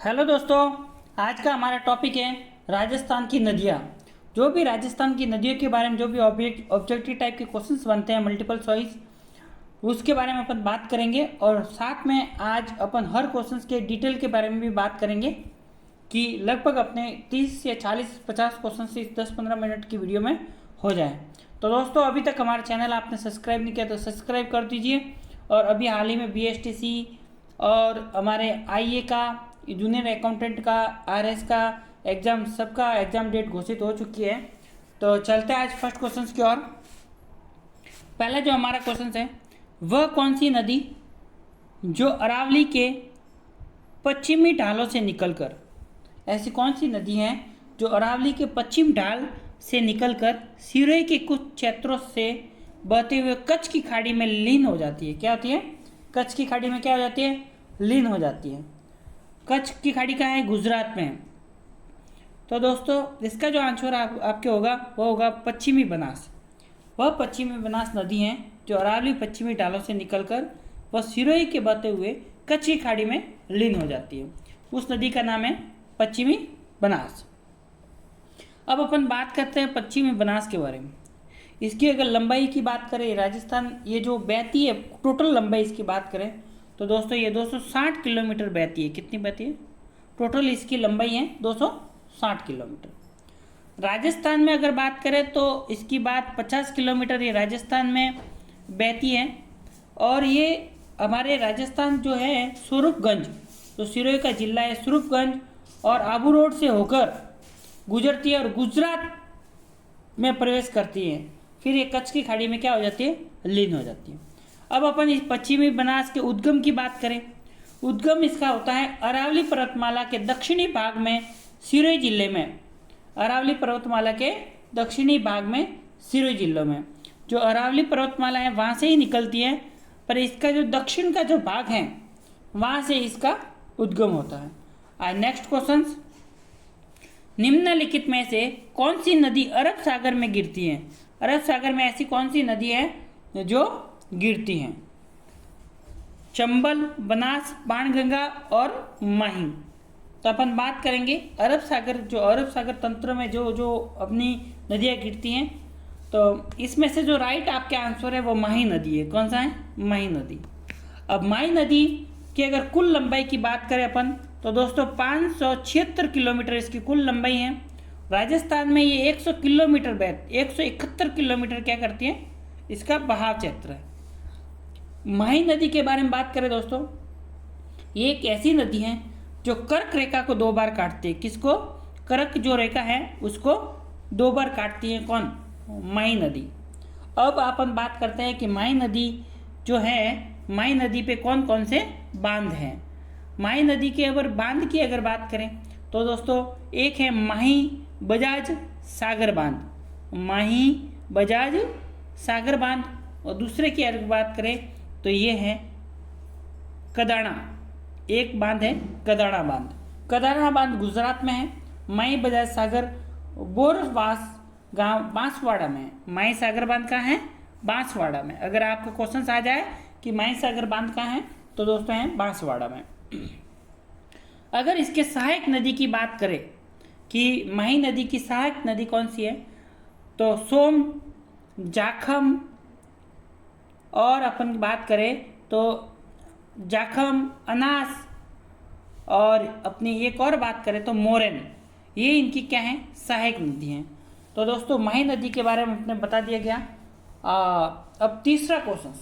Hello दोस्तों, आज का हमारा टॉपिक है राजस्थान की नदियाँ। जो भी राजस्थान की नदियों के बारे में जो भी ऑब्जेक्टिव टाइप के क्वेश्चंस बनते हैं मल्टीपल चॉइस, उसके बारे में अपन बात करेंगे। और साथ में आज अपन हर क्वेश्चंस के डिटेल के बारे में भी बात करेंगे कि लगभग अपने 30 या 40-50 क्वेश्चन इस 10-15 मिनट की वीडियो में हो जाए। तो दोस्तों, अभी तक हमारा चैनल आपने सब्सक्राइब नहीं किया तो सब्सक्राइब कर दीजिए। और अभी हाल ही में BSTC और हमारे IA का, जूनियर अकाउंटेंट का, RS का एग्ज़ाम, सबका एग्ज़ाम डेट घोषित हो चुकी है। तो चलते हैं आज फर्स्ट क्वेश्चन की ओर। पहला जो हमारा क्वेश्चन है, वह कौन सी नदी जो अरावली के पश्चिमी ढालों से निकलकर, ऐसी कौन सी नदी है जो अरावली के पश्चिम ढाल से निकलकर सिरोही के कुछ क्षेत्रों से बहते हुए कच्छ की खाड़ी में लीन हो जाती है? क्या होती है? कच्छ की खाड़ी में क्या हो जाती है? लीन हो जाती है। कच्छ की खाड़ी कहाँ है? गुजरात में है। तो दोस्तों, इसका जो आंसर आपके होगा वो होगा पश्चिमी बनास। वह पश्चिमी बनास नदी है जो अरावली पश्चिमी ढालों से निकलकर वह सिरोही के बहते हुए कच्छ की खाड़ी में लीन हो जाती है। उस नदी का नाम है पश्चिमी बनास। अब अपन बात करते हैं पश्चिमी बनास के बारे में। इसकी अगर लंबाई की बात करें, राजस्थान ये जो बहती है, टोटल लंबाई इसकी बात करें तो दोस्तों ये 260 किलोमीटर बहती है। कितनी बहती है? टोटल इसकी लंबाई है 260 किलोमीटर। राजस्थान में अगर बात करें तो इसकी बात 50 किलोमीटर ये राजस्थान में बहती है। और ये हमारे राजस्थान जो है स्वरूपगंज, जो सिरोही का जिला है, स्वरूपगंज और आबू रोड से होकर गुजरती है और गुजरात में प्रवेश करती है। फिर ये कच्छ की खाड़ी में क्या हो जाती है? लीन हो जाती है। अब अपन इस पश्चिमी बनास के उद्गम की बात करें। उद्गम इसका होता है अरावली पर्वतमाला के दक्षिणी भाग में सिरोही जिले में। अरावली पर्वतमाला के दक्षिणी भाग में सिरोही जिले में जो अरावली पर्वतमाला है वहाँ से ही निकलती है, पर इसका जो दक्षिण का जो भाग है वहाँ से इसका उद्गम होता है। नेक्स्ट क्वेश्चन, निम्नलिखित में से कौन सी नदी अरब सागर में गिरती है? अरब सागर में ऐसी कौन सी नदी है जो गिरती हैं? चंबल, बनास, बाणगंगा और माहिम। तो अपन बात करेंगे अरब सागर, जो अरब सागर तंत्र में जो जो अपनी नदियाँ गिरती हैं, तो इसमें से जो राइट आपके आंसर है वो माही नदी है। कौन सा है? माही नदी। अब माही नदी की अगर कुल लंबाई की बात करें अपन तो दोस्तों 576 किलोमीटर इसकी कुल लंबाई है। राजस्थान में ये 100 किलोमीटर 171 किलोमीटर क्या करती है? इसका बहाव क्षेत्र है। माही नदी के बारे में बात करें दोस्तों, ये एक ऐसी नदी है जो कर्क रेखा को 2 बार काटती है। किसको? कर्क जो रेखा है उसको 2 बार काटती है। कौन? माही नदी। अब अपन बात करते हैं कि माही नदी जो है, माही नदी पे कौन कौन से बांध हैं। माही नदी के अगर बांध की अगर बात करें तो दोस्तों एक है माही बजाज सागर बांध, माही बजाज सागर बांध। और दूसरे की अगर बात करें तो ये है कदाना, एक बांध है कदाना बांध। कदाना बांध गुजरात में है। माही बजाज सागर बोरवास गांव बांसवाड़ा में है। माही सागर बांध कहाँ है? बांसवाड़ा में। अगर आपको क्वेश्चन आ जाए कि माही सागर बांध कहाँ है तो दोस्तों है बांसवाड़ा में। अगर इसके सहायक नदी की बात करें कि माही नदी की सहायक नदी कौन सी है तो सोम, जाखम, और अपन बात करें तो जाखम, अनास, और अपनी एक और बात करें तो मोरन, ये इनकी क्या है? सहायक नदी हैं। तो दोस्तों माही नदी के बारे में अपने बता दिया गया। अब तीसरा क्वेश्चन,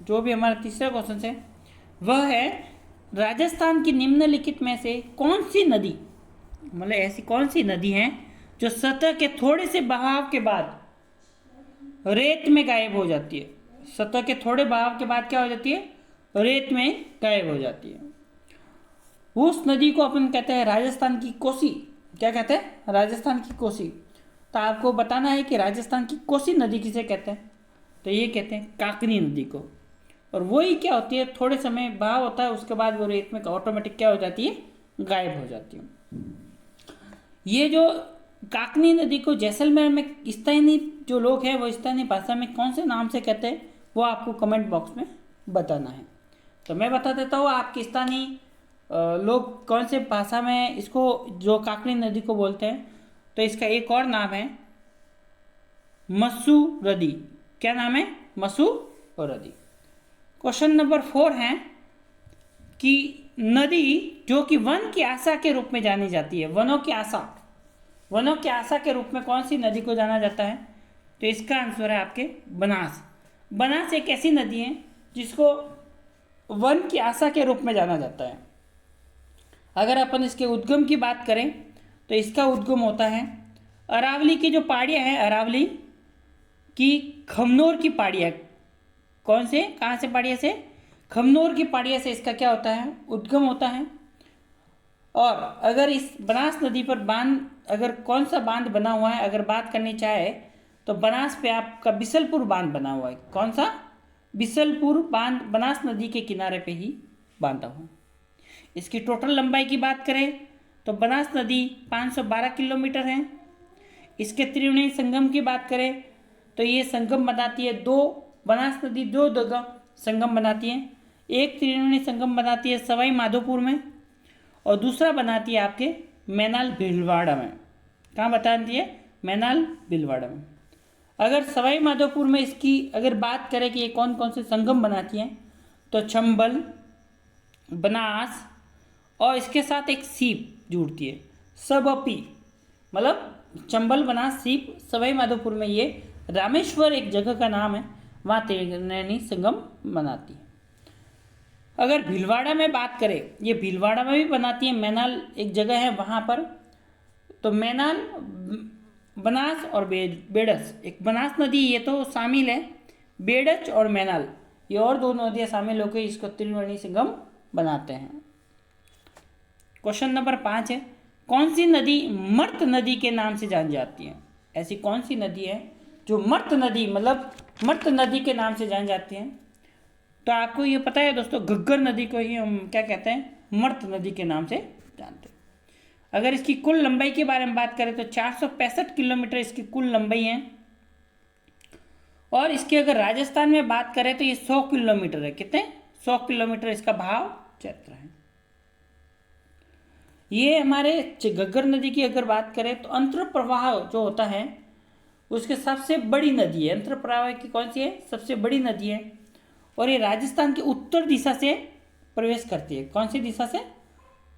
जो भी हमारा तीसरा क्वेश्चन है वह है राजस्थान की निम्नलिखित में से कौन सी नदी, मतलब ऐसी कौन सी नदी है जो सतह के थोड़े से बहाव के बाद रेत में गायब हो जाती है? सतह के थोड़े बहाव के बाद क्या हो जाती है? रेत में गायब हो जाती है। उस नदी को अपन कहते हैं राजस्थान की कोसी। क्या कहते हैं? राजस्थान की कोसी। तो आपको बताना है कि राजस्थान की कोसी नदी किसे कहते हैं? तो ये कहते हैं काकनी नदी को। और वही क्या होती है, थोड़े समय बहाव होता है, उसके बाद वो रेत में ऑटोमेटिक क्या हो जाती है? गायब हो जाती है। ये जो काकनी नदी को जैसलमेर में स्थानीय जो लोग हैं वो स्थानीय भाषा में कौन से नाम से कहते हैं वो आपको कमेंट बॉक्स में बताना है। तो मैं बता देता हूँ, आपकी स्थानीय लोग कौन से भाषा में इसको जो काकनी नदी को बोलते हैं, तो इसका एक और नाम है मसूरदी। क्या नाम है? मसूरदी। क्वेश्चन नंबर 4 है कि नदी जो कि वन की आशा के रूप में जानी जाती है, वनों की आशा के रूप में कौन सी नदी को जाना जाता है? तो इसका आंसर है आपके बनास। बनास एक ऐसी नदी है जिसको वन की आशा के रूप में जाना जाता है। अगर अपन इसके उद्गम की बात करें तो इसका उद्गम होता है अरावली की जो पहाड़ियाँ हैं, अरावली की खमनोर की पहाड़ियाँ। कौन से, कहाँ से पहाड़ियाँ से? खमनोर की पहाड़ियाँ से इसका क्या होता है? उद्गम होता है। और अगर इस बनास नदी पर बांध, अगर कौन सा बांध बना हुआ है अगर बात करनी चाहे तो बनास पे आपका बिसलपुर बांध बना हुआ है। कौन सा? बिसलपुर बांध बनास नदी के किनारे पे ही बांधा हुआ। इसकी टोटल लंबाई की बात करें तो बनास नदी 512 किलोमीटर है। इसके त्रिवेणी संगम की बात करें तो ये संगम बनाती है दो, बनास नदी दो जगह संगम बनाती है। एक त्रिवेणी संगम बनाती है सवाई माधोपुर में और दूसरा बनाती है आपके मैनाल भीलवाड़ा में। कहाँ बताती है? मैनाल भीलवाड़ा में। अगर सवाई माधोपुर में इसकी अगर बात करें कि ये कौन कौन से संगम बनाती हैं तो चंबल, बनास और इसके साथ एक सीप जुड़ती है, सबपी। मतलब चंबल, बनास, सीप, सवाई माधोपुर में ये रामेश्वर एक जगह का नाम है, वहाँ त्रिवेणी संगम बनाती है। अगर भीलवाड़ा में बात करें, ये भीलवाड़ा में भी बनाती है, मैनाल एक जगह है वहाँ पर। तो मैनाल, बनास और बेडस, एक बनास नदी ये तो शामिल है, बेडच और मैनाल ये और दो नदियाँ शामिल होकर इसको त्रिवेणी संगम बनाते हैं। क्वेश्चन नंबर 5 है कौन सी नदी मर्त नदी के नाम से जानी जाती है? ऐसी कौन सी नदी है जो मर्त नदी, मतलब मर्त नदी के नाम से जानी जाती है? तो आपको ये पता है दोस्तों, घग्गर नदी को ही हम क्या कहते हैं? मर्त नदी के नाम से जानते हैं। अगर इसकी कुल लंबाई के बारे में बात करें तो 465 किलोमीटर इसकी कुल लंबाई है। और इसकी अगर राजस्थान में बात करें तो ये 100 किलोमीटर है। कितने? 100 किलोमीटर इसका भाव क्षेत्र है। ये हमारे घग्गर नदी की अगर बात करें तो अंतर्प्रवाह जो होता है उसके सबसे बड़ी नदी है। अंतर्प्रवाह की कौन सी है? सबसे बड़ी नदी है। और ये राजस्थान के उत्तर दिशा से प्रवेश करती है। कौन सी दिशा से?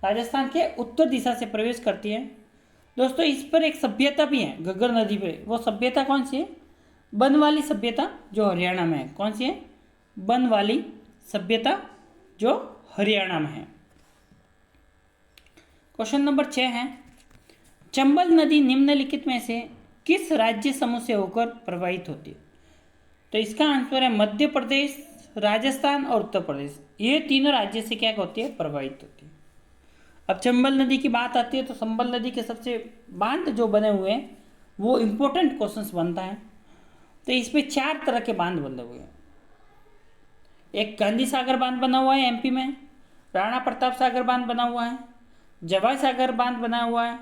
राजस्थान के उत्तर दिशा से प्रवेश करती है। दोस्तों इस पर एक सभ्यता भी है घग्गर नदी पे। वो सभ्यता कौन सी है? बनवाली सभ्यता जो हरियाणा में है। कौन सी है? बनवाली सभ्यता जो हरियाणा में है। क्वेश्चन नंबर 6 है चंबल नदी निम्नलिखित में से किस राज्य समूह से होकर प्रवाहित होती है? तो इसका आंसर है मध्य प्रदेश, राजस्थान और उत्तर प्रदेश। ये तीनों राज्य से क्या होती है? प्रवाहित होती है। अब चंबल नदी की बात आती है तो चंबल नदी के सबसे बांध जो बने हुए हैं वो इम्पोर्टेंट क्वेश्चंस बनता है। तो इस पे 4 तरह के बांध बने हुए हैं। एक गांधी सागर बांध बना हुआ है एमपी में, राणा प्रताप सागर बांध बना हुआ है, जवाई सागर बांध बना हुआ है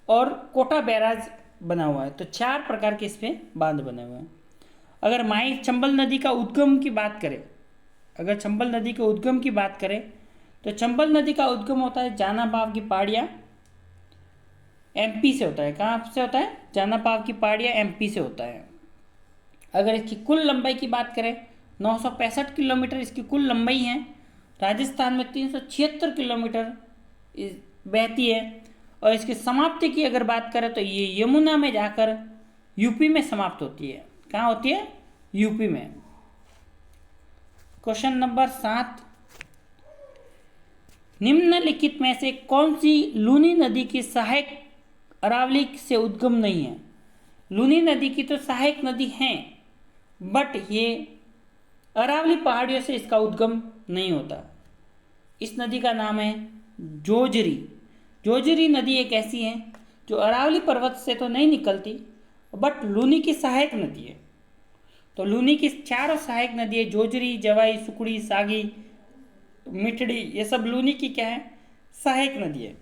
और कोटा बैराज बना हुआ है। तो 4 प्रकार के इसमें बांध बने हुए हैं। अगर माई चंबल नदी का उद्गम की बात करें, अगर चंबल नदी के उद्गम की बात करें तो चंबल नदी का उद्गम होता है जानापाव की पहाड़ियाँ, एमपी से होता है। कहाँ से होता है? जानापाव की पहाड़ियाँ एमपी से होता है। अगर इसकी कुल लंबाई की बात करें 965 किलोमीटर इसकी कुल लंबाई है। राजस्थान में 376 किलोमीटर बहती है। और इसकी समाप्ति की अगर बात करें तो ये यमुना में जाकर यूपी में समाप्त होती है। कहाँ होती है? यूपी में। क्वेश्चन नंबर 7 निम्नलिखित में से कौन सी लूनी नदी की सहायक अरावली से उद्गम नहीं है? लूनी नदी की तो सहायक नदी है बट ये अरावली पहाड़ियों से इसका उद्गम नहीं होता। इस नदी का नाम है जोजरी। जोजरी नदी एक ऐसी है जो अरावली पर्वत से तो नहीं निकलती बट लूनी की सहायक नदी है। तो लूनी की 4 सहायक नदी है, जोजरी, जवाई, सुकड़ी, सागी, मिठड़ी, ये सब लूनी की क्या है? सहायक नदी है।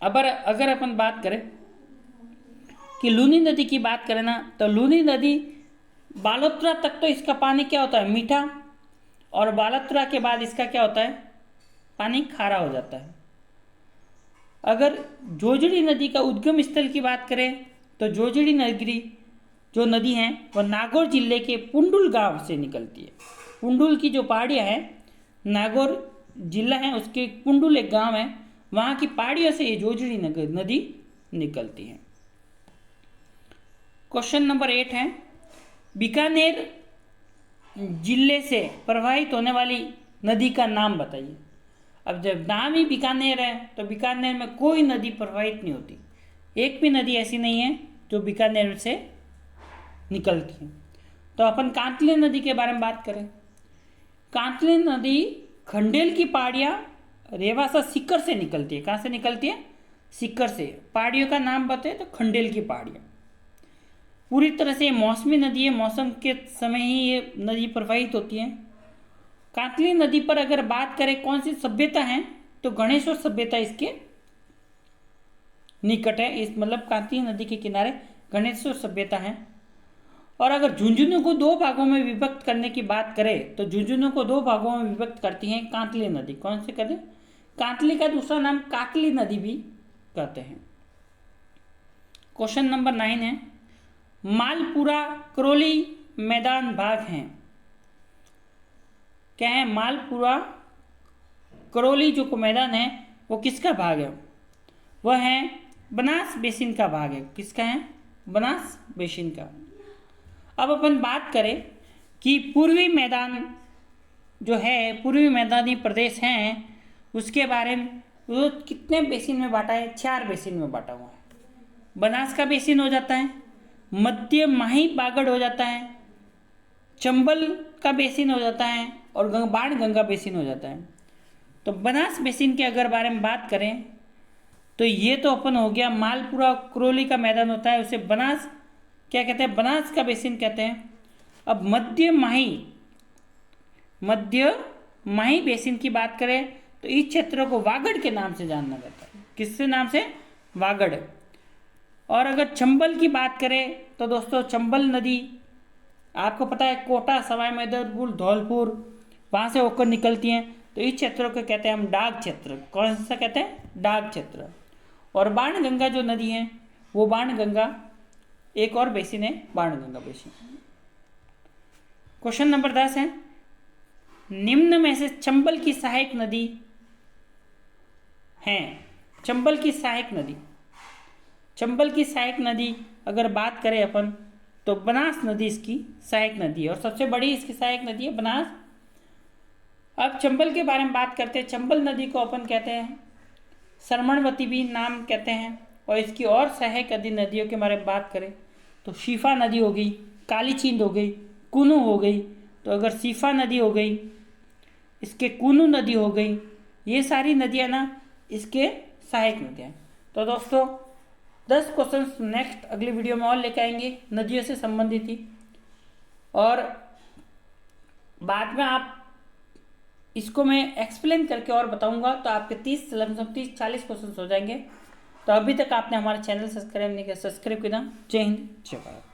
अब अगर अपन बात करें कि लूनी नदी की बात करें ना तो लूनी नदी बालोतरा तक तो इसका पानी क्या होता है? मीठा। और बालोतरा के बाद इसका क्या होता है? पानी खारा हो जाता है। अगर जोजड़ी नदी का उद्गम स्थल की बात करें तो जोजड़ी नगरी जो नदी है वह नागौर जिले के पुंडुल गांव से निकलती है। पुंडुल की जो पहाड़ियाँ हैं, नागौर जिला है उसके पुंडुल एक गांव है, वहाँ की पहाड़ियों से ये जोजड़ी नदी निकलती है। क्वेश्चन नंबर 8 है, बीकानेर जिले से प्रवाहित होने वाली नदी का नाम बताइए। अब जब नाम ही बीकानेर है तो बीकानेर में कोई नदी प्रवाहित नहीं होती, एक भी नदी ऐसी नहीं है जो बीकानेर से निकलती है। तो अपन कांतली नदी के बारे में बात करें। कांतली नदी खंडेल की पहाड़ियाँ रेवासा सीकर से निकलती है। कहाँ से निकलती है? सीकर से। पहाड़ियों का नाम बताए तो खंडेल की पहाड़ियाँ। पूरी तरह से ये मौसमी नदी है, मौसम के समय ही ये नदी प्रवाहित होती है। कांतली नदी पर अगर बात करें कौन सी सभ्यता है तो गणेश्वर सभ्यता इसके निकट है। इस मतलब कांतली नदी के किनारे गणेश्वर सभ्यता है। और अगर झुंझुनू को दो भागों में विभक्त करने की बात करें तो झुंझुनू को दो भागों में विभक्त करती है कांतली नदी। कौन से कहते हैं? कांतली का दूसरा नाम काकली नदी भी कहते हैं। क्वेश्चन नंबर 9 है, मालपुरा करौली मैदान भाग हैं। क्या है? मालपुरा करौली जो मैदान है वो किसका भाग है? वह है बनास बेसिन का भाग है। किसका है? बनास बेसिन का। अब अपन बात करें कि पूर्वी मैदान जो है, पूर्वी मैदानी प्रदेश हैं, उसके बारे में वो कितने बेसिन में बांटा है? 4 बेसिन में बांटा हुआ है। बनास का बेसिन हो जाता है, मध्य माही बागड़ हो जाता है, चंबल का बेसिन हो जाता है और बाण गंगा बेसिन हो जाता है। तो बनास बेसिन के अगर बारे में बात करें तो ये तो अपन हो गया मालपुरा करौली का मैदान होता है, उसे बनास क्या कहते हैं? बनास का बेसिन कहते हैं। अब मध्य माही बेसिन की बात करें तो इस क्षेत्र को वागड़ के नाम से जाना जाता है। किससे नाम से? वागड़। और अगर चंबल की बात करें तो दोस्तों चंबल नदी आपको पता है कोटा, सवाई माधोपुर, धौलपुर वहाँ से होकर निकलती हैं। तो इस क्षेत्र को कहते हैं हम डाक क्षेत्र। कौन सा कहते हैं? डाक क्षेत्र। और बाण गंगा जो नदी है वो बाण गंगा एक और बेसिन है, बाण गंगा बेसिन। क्वेश्चन नंबर 10 है, निम्न में से चंबल की सहायक नदी है। चंबल की सहायक नदी, चंबल की सहायक नदी अगर बात करें अपन तो बनास नदी इसकी सहायक नदी है और सबसे बड़ी इसकी सहायक नदी है बनास। अब चंबल के बारे में बात करते हैं। चंबल नदी को अपन कहते हैं सरमणवती भी नाम कहते हैं। और इसकी और सहायक नदियों के बारे में बात करें तो शीफा नदी हो गई, काली चींद हो गई, कुनू हो गई। तो अगर शीफा नदी हो गई, इसके कुनू नदी हो गई, ये सारी नदियाँ ना इसके सहायक नदियाँ। तो दोस्तों 10 क्वेश्चंस नेक्स्ट अगली वीडियो में और लेकर आएंगे नदियों से संबंधित ही। और बाद में आप इसको मैं एक्सप्लेन करके और बताऊंगा तो आपके 30-40 क्वेश्चन हो जाएंगे। तो अभी तक आपने हमारा चैनल सब्सक्राइब नहीं किया, सब्सक्राइब कर दें। जय हिंद, जय भारत।